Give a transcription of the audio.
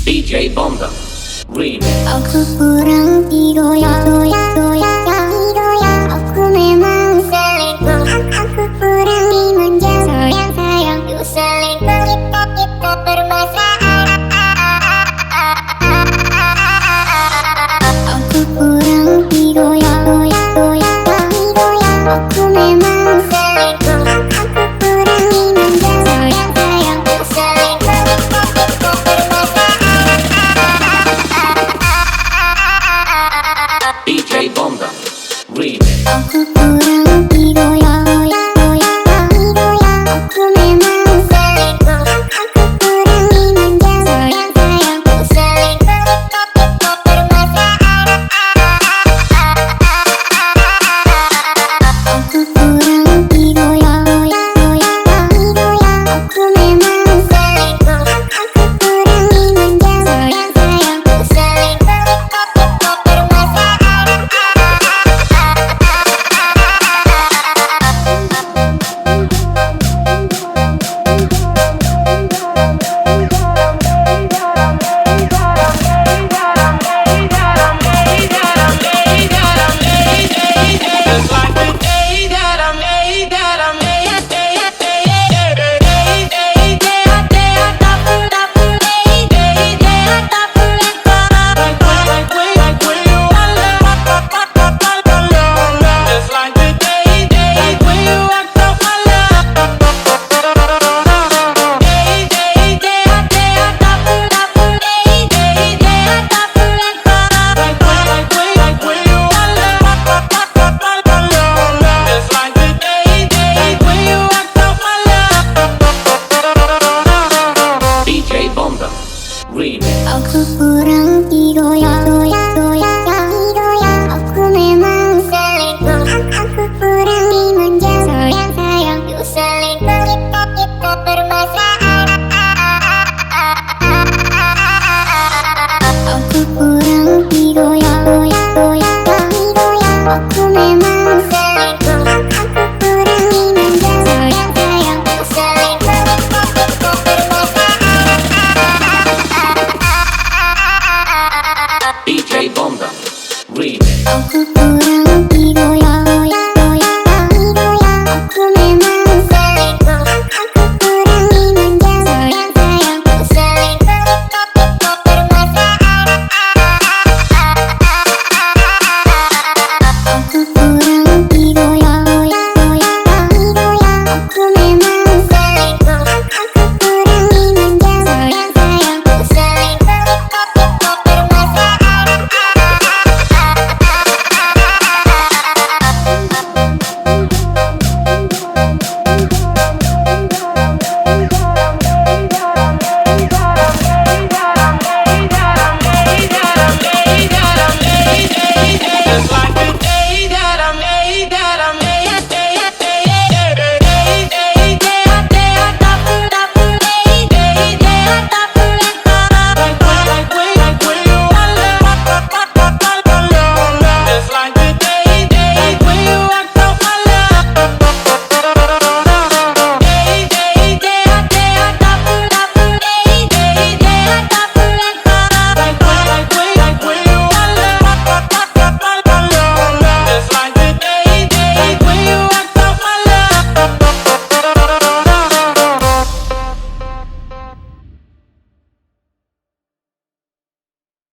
DJ Bomba Remix. Aku kurang digoyang-goyang. Aku memang selingkuh. Aku kurang dimanja. Sayang, you selingkuh. Kita bermasalah. Aku kurang digoyang-goyang. Aku memang selingkuh. Aku kurang dimanja. Sayang, you selingkuh. Kita bermasalah. DJ Bomba Remix. Aku kurang digoyang-goyang. Aku memang selingkuh. Aku kurang dimanja. Sayang, you selingkuh. Kita bermasalah. Aku kurang digoyang-goyang. Aku memang selingkuh. Aku kurang dimanja. Sayang, you selingkuh. Kita bermasalah. DJ Bomba Remix. Aku kurang digoyang-goyang.